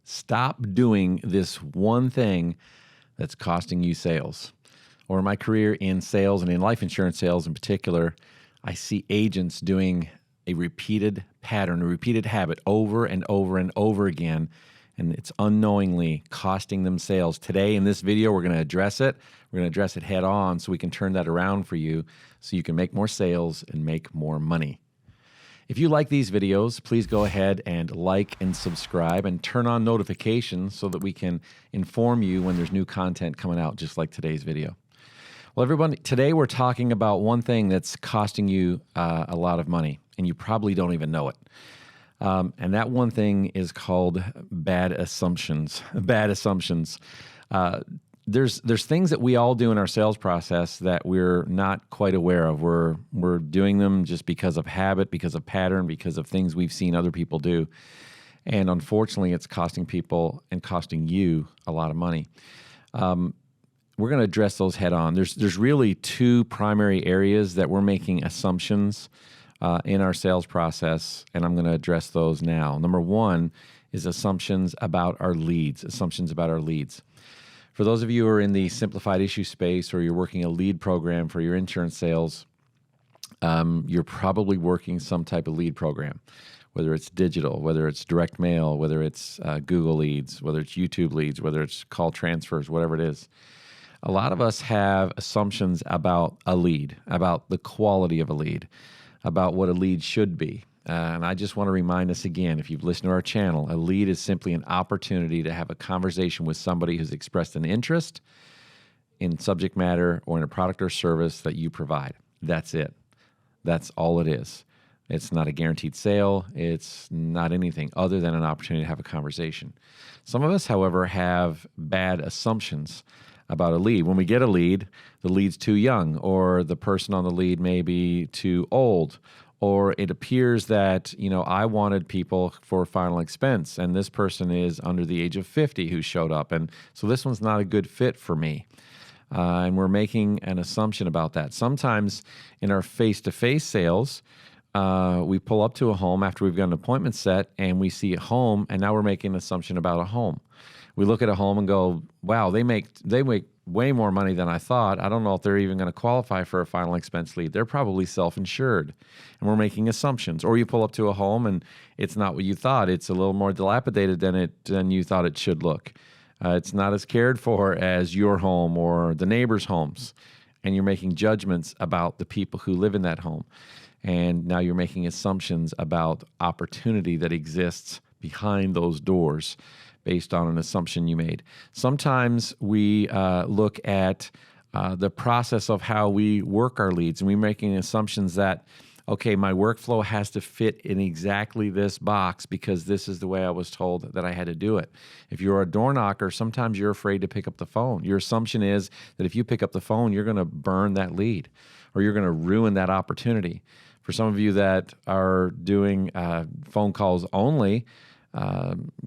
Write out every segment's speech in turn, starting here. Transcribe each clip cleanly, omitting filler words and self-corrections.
Stop doing this one thing that's costing you sales. Or in my career in sales and in life insurance sales in particular, I see agents doing a repeated pattern, a repeated habit over and over and over again, and it's unknowingly costing them sales. Today in this video, we're going to address it. We're going to address it head on so we can turn that around for you so you can make more sales and make more money. If you like these videos, please go ahead and like and subscribe and turn on notifications so that we can inform you when there's new content coming out, just like today's video. Well, everyone, today we're talking about one thing that's costing you a lot of money, and you probably don't even know it. And that one thing is called bad assumptions. Bad assumptions. There's things that we all do in our sales process that we're not quite aware of. We're doing them just because of habit, because of pattern, because of things we've seen other people do. And unfortunately, it's costing people and costing you a lot of money. We're going to address those head on. There's really two primary areas that we're making assumptions in our sales process, and I'm going to address those now. Number one is assumptions about our leads. For those of you who are in the simplified issue space or you're working a lead program for your insurance sales, you're probably working some type of lead program, whether it's digital, whether it's direct mail, whether it's Google leads, whether it's YouTube leads, whether it's call transfers, whatever it is. A lot of us have assumptions about a lead, about the quality of a lead, about what a lead should be. And I just want to remind us again, if you've listened to our channel, a lead is simply an opportunity to have a conversation with somebody who's expressed an interest in subject matter or in a product or service that you provide. That's it. That's all it is. It's not a guaranteed sale. It's not anything other than an opportunity to have a conversation. Some of us, however, have bad assumptions about a lead. When we get a lead, the lead's too young, or the person on the lead may be too old, or it appears that, I wanted people for final expense, and this person is under the age of 50 who showed up, and so this one's not a good fit for me. And we're making an assumption about that. Sometimes in our face-to-face sales, we pull up to a home after we've got an appointment set, and we see a home, and now we're making an assumption about a home. We look at a home and go, wow, they make way more money than I thought. I don't know if they're even going to qualify for a final expense lead. They're probably self-insured, and we're making assumptions. Or you pull up to a home and it's not what you thought. It's a little more dilapidated than you thought it should look. It's not as cared for as your home or the neighbor's homes, and you're making judgments about the people who live in that home. And now you're making assumptions about opportunity that exists behind those doors based on an assumption you made. Sometimes we look at the process of how we work our leads, and we're making assumptions that, okay, my workflow has to fit in exactly this box because this is the way I was told that I had to do it. If you're a door knocker, sometimes you're afraid to pick up the phone. Your assumption is that if you pick up the phone, you're going to burn that lead or you're going to ruin that opportunity. For some of you that are doing phone calls only,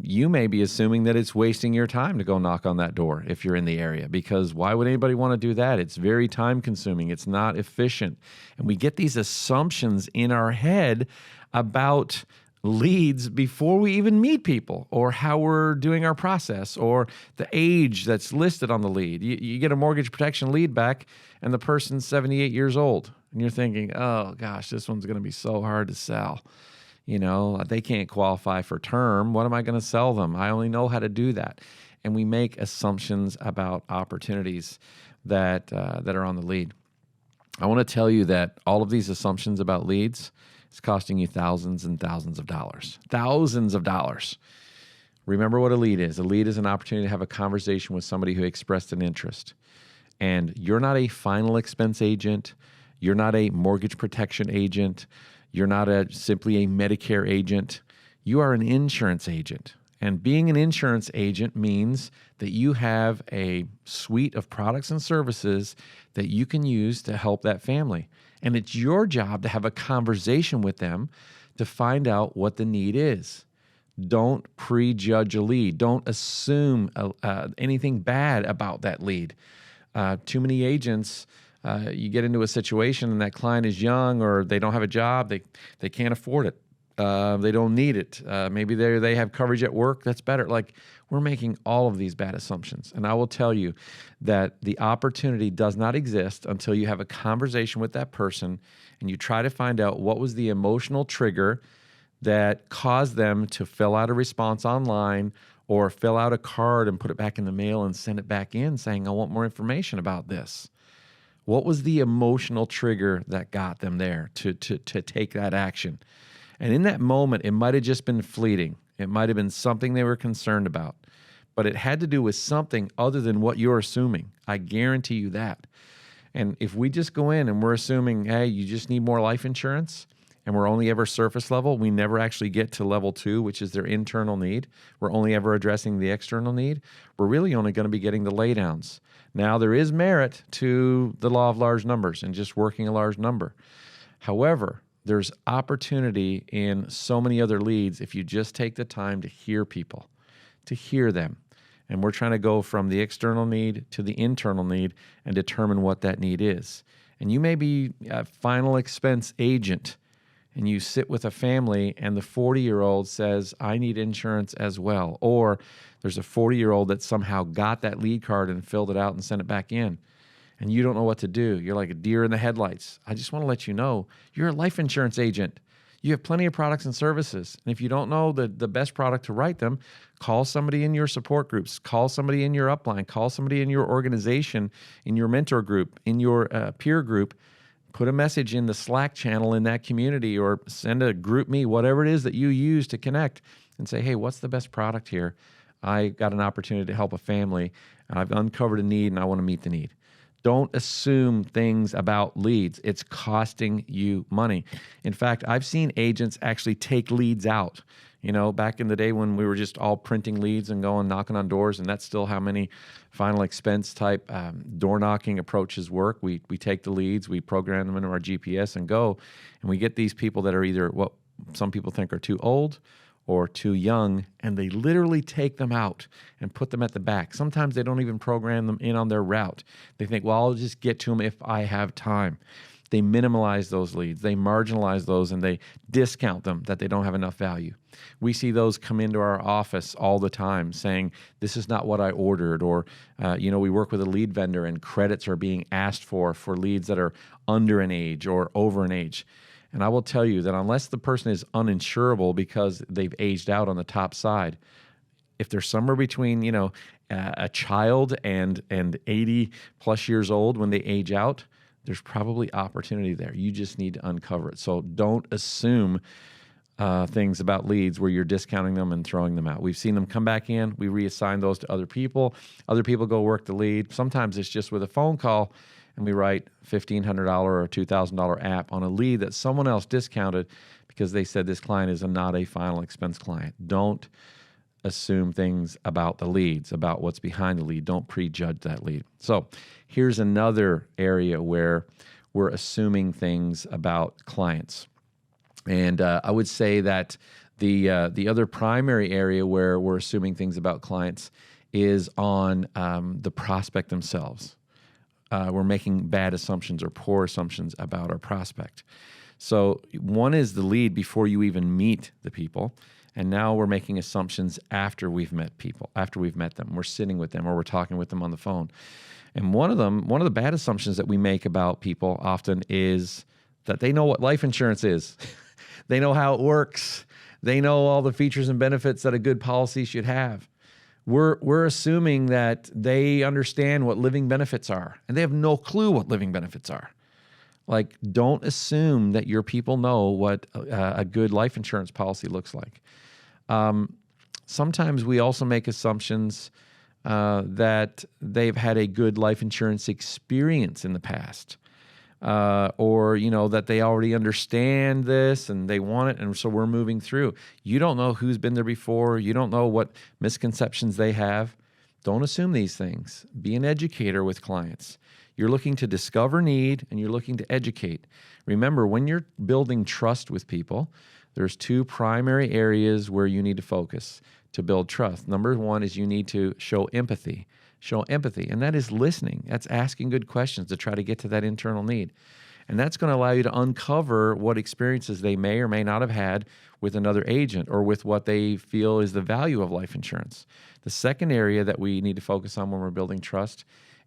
you may be assuming that it's wasting your time to go knock on that door if you're in the area, because why would anybody want to do that? It's very time consuming. It's not efficient. And we get these assumptions in our head about leads before we even meet people, or how we're doing our process, or the age that's listed on the lead. You get a mortgage protection lead back and the person's 78 years old, and you're thinking, oh gosh, this one's going to be so hard to sell. They can't qualify for term. What am I going to sell them? I only know how to do that. And we make assumptions about opportunities that are on the lead. I want to tell you that all of these assumptions about leads is costing you thousands and thousands of dollars. Thousands of dollars. Remember what a lead is. A lead is an opportunity to have a conversation with somebody who expressed an interest. And you're not a final expense agent. You're not a mortgage protection agent. You're not simply a Medicare agent. You are an insurance agent. And being an insurance agent means that you have a suite of products and services that you can use to help that family. And it's your job to have a conversation with them to find out what the need is. Don't prejudge a lead. Don't assume anything bad about that lead. Too many agents, you get into a situation and that client is young or they don't have a job, they can't afford it. They don't need it. Maybe they have coverage at work. That's better. Like, we're making all of these bad assumptions. And I will tell you that the opportunity does not exist until you have a conversation with that person and you try to find out what was the emotional trigger that caused them to fill out a response online or fill out a card and put it back in the mail and send it back in saying, I want more information about this. What was the emotional trigger that got them there to take that action? And in that moment, it might have just been fleeting. It might have been something they were concerned about, but it had to do with something other than what you're assuming. I guarantee you that. And if we just go in and we're assuming, hey, you just need more life insurance, and we're only ever surface level, we never actually get to level 2, which is their internal need. We're only ever addressing the external need. We're really only going to be getting the laydowns. Now, there is merit to the law of large numbers and just working a large number. However, there's opportunity in so many other leads if you just take the time to hear people, to hear them. And we're trying to go from the external need to the internal need and determine what that need is. And you may be a final expense agent and you sit with a family and the 40-year-old says, I need insurance as well. Or there's a 40-year-old that somehow got that lead card and filled it out and sent it back in. And you don't know what to do. You're like a deer in the headlights. I just want to let you know, you're a life insurance agent. You have plenty of products and services. And if you don't know the best product to write them, call somebody in your support groups, call somebody in your upline, call somebody in your organization, in your mentor group, in your peer group. Put a message in the Slack channel in that community or send a group me, whatever it is that you use to connect and say, hey, what's the best product here? I got an opportunity to help a family and I've uncovered a need and I want to meet the need. Don't assume things about leads. It's costing you money. In fact, I've seen agents actually take leads out. You know, back in the day when we were just all printing leads and going knocking on doors, and that's still how many final expense type door knocking approaches work. We take the leads, we program them into our GPS and go, and we get these people that are either what some people think are too old or too young, and they literally take them out and put them at the back. Sometimes they don't even program them in on their route. They think, well, I'll just get to them if I have time. They minimalize those leads, they marginalize those, and they discount them that they don't have enough value. We see those come into our office all the time saying, this is not what I ordered, or, we work with a lead vendor and credits are being asked for leads that are under an age or over an age. And I will tell you that unless the person is uninsurable because they've aged out on the top side, if they're somewhere between, a child and 80 plus years old when they age out, there's probably opportunity there. You just need to uncover it. So don't assume things about leads where you're discounting them and throwing them out. We've seen them come back in. We reassign those to other people. Other people go work the lead. Sometimes it's just with a phone call, and we write $1,500 or $2,000 app on a lead that someone else discounted because they said this client is not a final expense client. Don't assume things about the leads, about what's behind the lead. Don't prejudge that lead. So here's another area where we're assuming things about clients. And I would say that the other primary area where we're assuming things about clients is on the prospect themselves. We're making bad assumptions or poor assumptions about our prospect. So one is the lead before you even meet the people. And now we're making assumptions after we've met people, after we've met them. We're sitting with them or we're talking with them on the phone. And one of the bad assumptions that we make about people often is that they know what life insurance is. They know how it works. They know all the features and benefits that a good policy should have. We're assuming that they understand what living benefits are, and they have no clue what living benefits are. Like, don't assume that your people know what a good life insurance policy looks like. Sometimes we also make assumptions that they've had a good life insurance experience in the past, or that they already understand this and they want it, and so we're moving through. You don't know who's been there before. You don't know what misconceptions they have. Don't assume these things. Be an educator with clients. You're looking to discover need and you're looking to educate. Remember, when you're building trust with people, there's two primary areas where you need to focus to build trust. Number one is you need to show empathy. Show empathy, and that is listening. That's asking good questions to try to get to that internal need. And that's going to allow you to uncover what experiences they may or may not have had with another agent or with what they feel is the value of life insurance. The second area that we need to focus on when we're building trust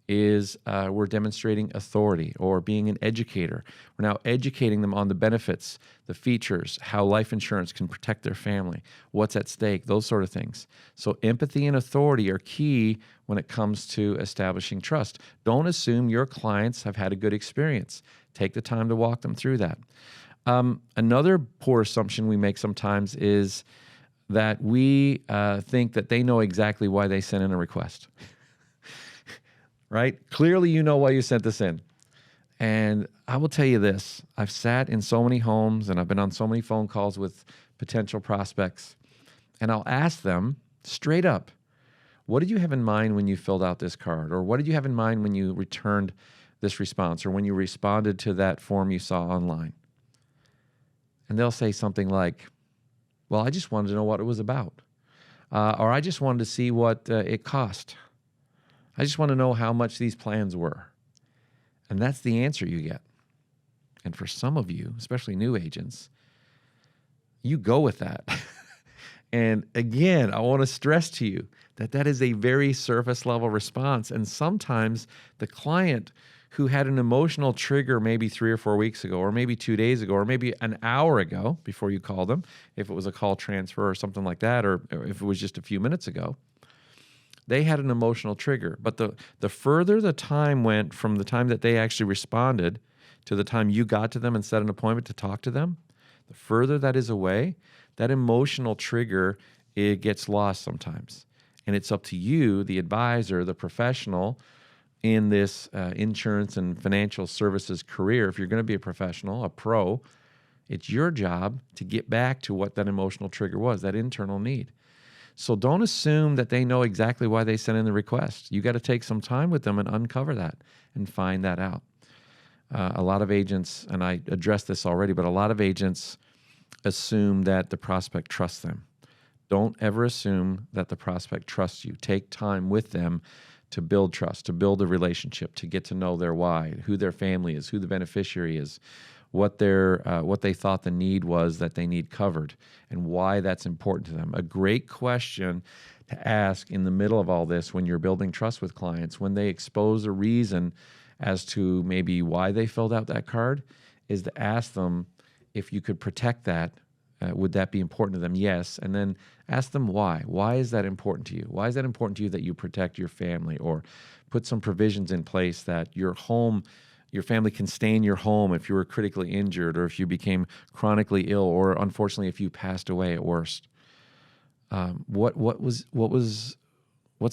is we're demonstrating authority or being an educator. We're now educating them on the benefits, the features, how life insurance can protect their family, what's at stake, those sort of things. So empathy and authority are key when it comes to establishing trust. Don't assume your clients have had a good experience. Take the time to walk them through that. Another poor assumption we make sometimes is that we think that they know exactly why they sent in a request. Right? Clearly, you know why you sent this in. And I will tell you this, I've sat in so many homes and I've been on so many phone calls with potential prospects, and I'll ask them straight up, what did you have in mind when you filled out this card? Or what did you have in mind when you returned this response or when you responded to that form you saw online? And they'll say something like, well, I just wanted to know what it was about. Or I just wanted to see what it cost. I just want to know how much these plans were. And that's the answer you get. And for some of you, especially new agents, you go with that. And again, I want to stress to you that that is a very surface level response. And sometimes the client who had an emotional trigger maybe 3 or 4 weeks ago, or maybe 2 days ago, or maybe an hour ago before you called them, if it was a call transfer or something like that, or if it was just a few minutes ago, they had an emotional trigger. But the further the time went from the time that they actually responded to the time you got to them and set an appointment to talk to them, the further that is away, that emotional trigger, it gets lost sometimes. And it's up to you, the advisor, the professional in this insurance and financial services career. If you're going to be a professional, a pro, it's your job to get back to what that emotional trigger was, that internal need. So don't assume that they know exactly why they sent in the request. You got to take some time with them and uncover that and find that out. A lot of agents, and I addressed this already, but a lot of agents assume that the prospect trusts them. Don't ever assume that the prospect trusts you. Take time with them to build trust, to build a relationship, to get to know their why, who their family is, who the beneficiary is, what they thought the need was that they need covered, and why that's important to them. A great question to ask in the middle of all this when you're building trust with clients, when they expose a reason as to maybe why they filled out that card, is to ask them if you could protect that. Would that be important to them? Yes. And then ask them why. Why is that important to you? Why is that important to you that you protect your family, or put some provisions in place that your family can stay in your home if you were critically injured, or if you became chronically ill, or unfortunately if you passed away at worst. What's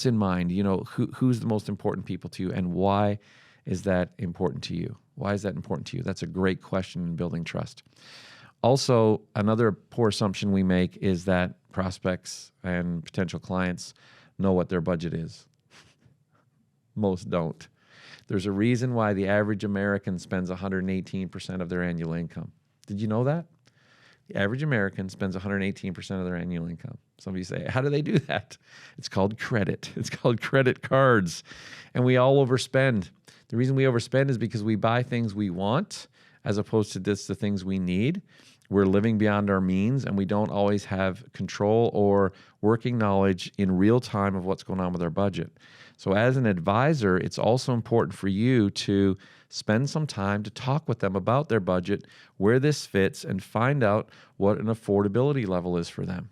in mind? You know, who's the most important people to you, and why is that important to you? Why is that important to you? That's a great question in building trust. Also, another poor assumption we make is that prospects and potential clients know what their budget is. Most don't. There's a reason why the average American spends 118% of their annual income. Did you know that? The average American spends 118% of their annual income. Some of you say, how do they do that? It's called credit. It's called credit cards. And we all overspend. The reason we overspend is because we buy things we want as opposed to just the things we need. We're living beyond our means, and we don't always have control or working knowledge in real time of what's going on with our budget. So as an advisor, it's also important for you to spend some time to talk with them about their budget, where this fits, and find out what an affordability level is for them.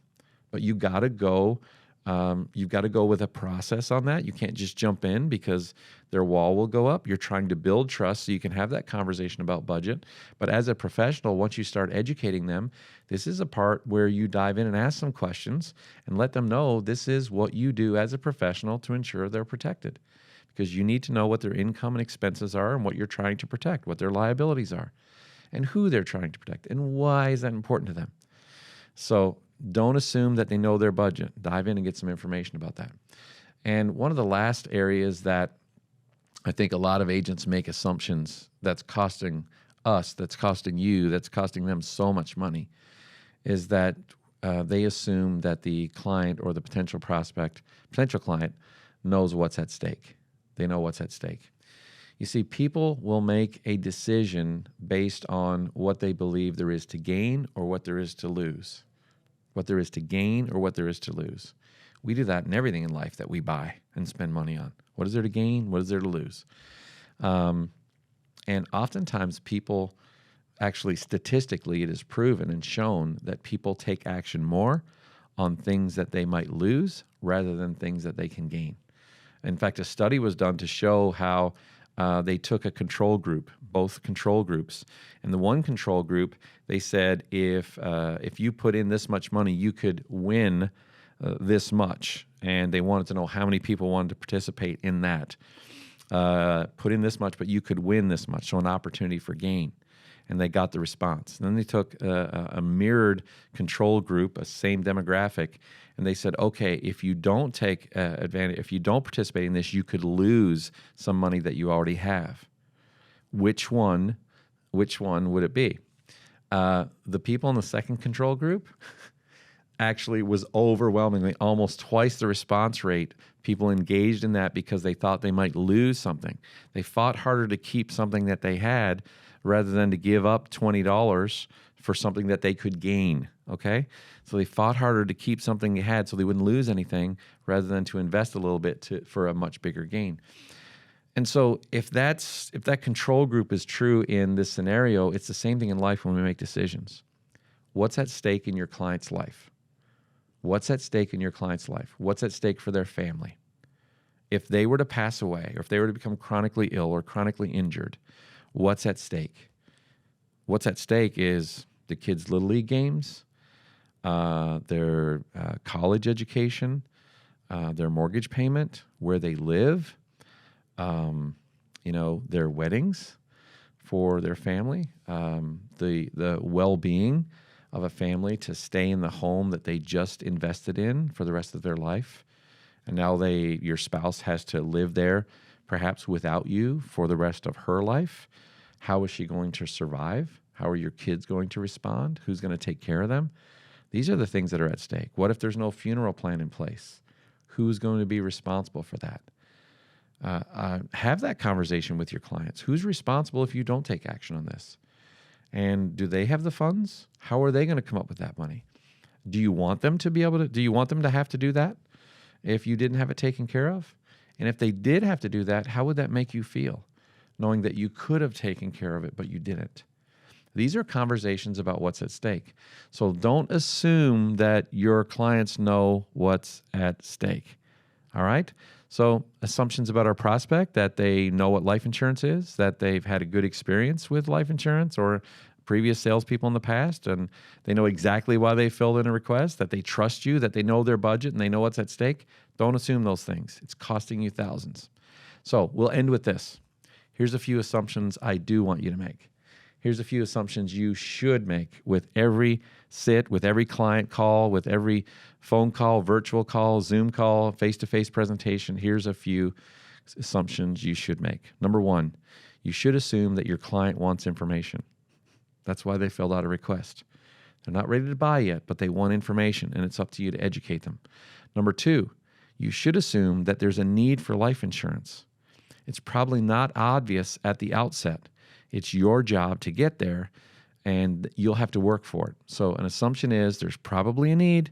But you've got to go with a process on that. You can't just jump in because their wall will go up. You're trying to build trust so you can have that conversation about budget. But as a professional, once you start educating them, this is a part where you dive in and ask some questions and let them know this is what you do as a professional to ensure they're protected. Because you need to know what their income and expenses are and what you're trying to protect, what their liabilities are, and who they're trying to protect, and why is that important to them. So don't assume that they know their budget. Dive in and get some information about that. And one of the last areas that I think a lot of agents make assumptions that's costing us, that's costing you, that's costing them so much money, is that they assume that the client or the potential client knows what's at stake. They know what's at stake. You see, people will make a decision based on what they believe there is to gain or what there is to lose. What there is to gain or what there is to lose. We do that in everything in life that we buy and spend money on. What is there to gain? What is there to lose? And oftentimes people, actually statistically, it is proven and shown that people take action more on things that they might lose rather than things that they can gain. In fact, a study was done to show how they took a control group, both control groups. In the one control group, they said if you put in this much money, you could win this much. And they wanted to know how many people wanted to participate in that. Put in this much, but you could win this much, so an opportunity for gain. And they got the response. And then they took a mirrored control group, a same demographic, and they said, okay, if you don't take advantage, if you don't participate in this, you could lose some money that you already have. Which one would it be? The people in the second control group actually was overwhelmingly almost twice the response rate. People engaged in that because they thought they might lose something. They fought harder to keep something that they had rather than to give up $20 for something that they could gain, okay? So they fought harder to keep something they had so they wouldn't lose anything rather than to invest a little bit for a much bigger gain. And so if that control group is true in this scenario, it's the same thing in life when we make decisions. What's at stake in your client's life? What's at stake in your client's life? What's at stake for their family? If they were to pass away, or if they were to become chronically ill or chronically injured, what's at stake? What's at stake is the kids' Little League games, their college education, their mortgage payment, where they live, their weddings for their family, the well-being of a family to stay in the home that they just invested in for the rest of their life. And now your spouse has to live there perhaps without you for the rest of her life. How is she going to survive? How are your kids going to respond? Who's going to take care of them? These are the things that are at stake. What if there's no funeral plan in place? Who's going to be responsible for that? Have that conversation with your clients. Who's responsible if you don't take action on this? And do they have the funds? How are they going to come up with that money? Do you want them to be able to? Do you want them to have to do that if you didn't have it taken care of? And if they did have to do that, how would that make you feel, knowing that you could have taken care of it, but you didn't? These are conversations about what's at stake. So don't assume that your clients know what's at stake. All right? So assumptions about our prospect, that they know what life insurance is, that they've had a good experience with life insurance or previous salespeople in the past, and they know exactly why they filled in a request, that they trust you, that they know their budget and they know what's at stake. Don't assume those things. It's costing you thousands. So we'll end with this. Here's a few assumptions I do want you to make. Here's a few assumptions you should make with every sit, with every client call, with every phone call, virtual call, Zoom call, face-to-face presentation. Here's a few assumptions you should make. Number one, you should assume that your client wants information. That's why they filled out a request. They're not ready to buy yet, but they want information, and it's up to you to educate them. Number two, you should assume that there's a need for life insurance. It's probably not obvious at the outset. It's your job to get there, and you'll have to work for it. So an assumption is there's probably a need,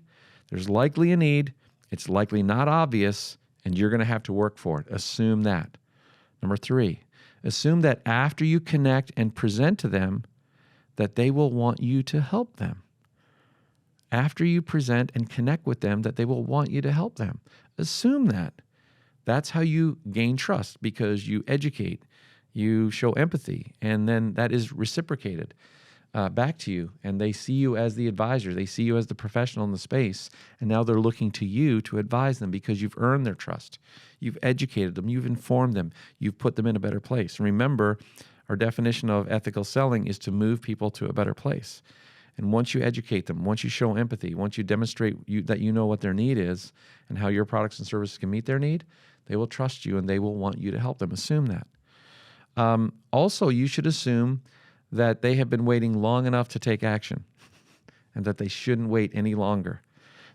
there's likely a need, it's likely not obvious, and you're going to have to work for it. Assume that. Number three, assume that after you connect and present to them, that they will want you to help them. After you present and connect with them, that they will want you to help them. Assume that. That's how you gain trust, because you educate, you show empathy, and then that is reciprocated back to you, and they see you as the advisor. They see you as the professional in the space, and now they're looking to you to advise them because you've earned their trust. You've educated them. You've informed them. You've put them in a better place. And remember, our definition of ethical selling is to move people to a better place. And once you educate them, once you show empathy, once you demonstrate that you know what their need is and how your products and services can meet their need, they will trust you and they will want you to help them. Assume that. Also, you should assume that they have been waiting long enough to take action and that they shouldn't wait any longer.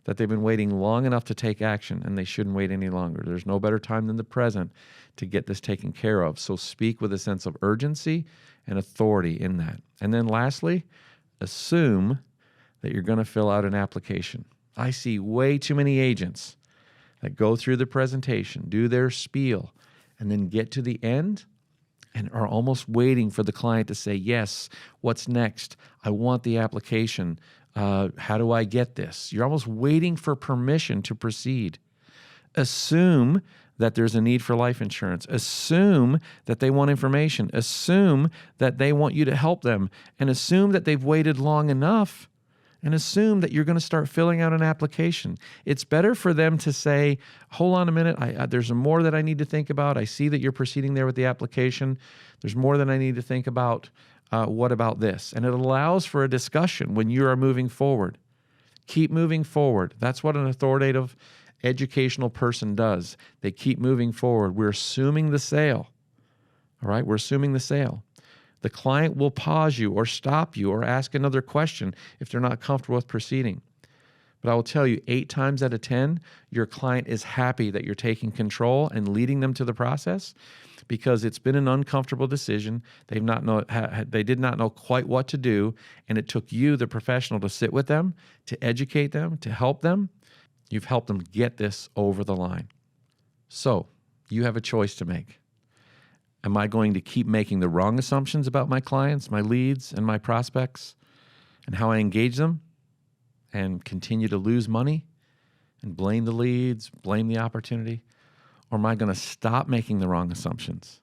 that they've been waiting long enough to take action, and they shouldn't wait any longer. There's no better time than the present to get this taken care of. So speak with a sense of urgency and authority in that. And then lastly, assume that you're going to fill out an application. I see way too many agents that go through the presentation, do their spiel, and then get to the end and are almost waiting for the client to say, yes, what's next? I want the application. How do I get this? You're almost waiting for permission to proceed. Assume that there's a need for life insurance. Assume that they want information. Assume that they want you to help them. And assume that they've waited long enough. And assume that you're going to start filling out an application. It's better for them to say, hold on a minute, there's more that I need to think about. I see that you're proceeding there with the application. There's more that I need to think about. What about this? And it allows for a discussion when you are moving forward. Keep moving forward. That's what an authoritative educational person does. They keep moving forward. We're assuming the sale. All right? We're assuming the sale. The client will pause you or stop you or ask another question if they're not comfortable with proceeding. But I will tell you, 8 times out of 10, your client is happy that you're taking control and leading them to the process because it's been an uncomfortable decision. They did not know quite what to do, and it took you, the professional, to sit with them, to educate them, to help them. You've helped them get this over the line. So you have a choice to make. Am I going to keep making the wrong assumptions about my clients, my leads, and my prospects, and how I engage them, and continue to lose money and blame the leads, blame the opportunity? Or am I going to stop making the wrong assumptions,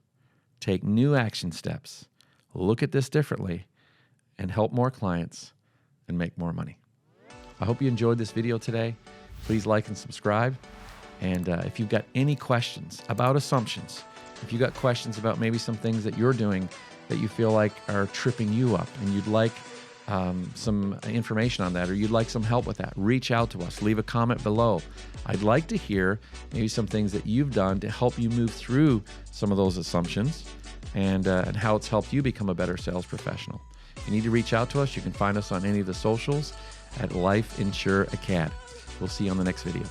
take new action steps, look at this differently, and help more clients and make more money? I hope you enjoyed this video today. Please like and subscribe. And if you've got any questions about assumptions, if you got questions about maybe some things that you're doing that you feel like are tripping you up and you'd like some information on that, or you'd like some help with that, reach out to us. Leave a comment below. I'd like to hear maybe some things that you've done to help you move through some of those assumptions and how it's helped you become a better sales professional. If you need to reach out to us, you can find us on any of the socials at Life Insure Acad. We'll see you on the next video.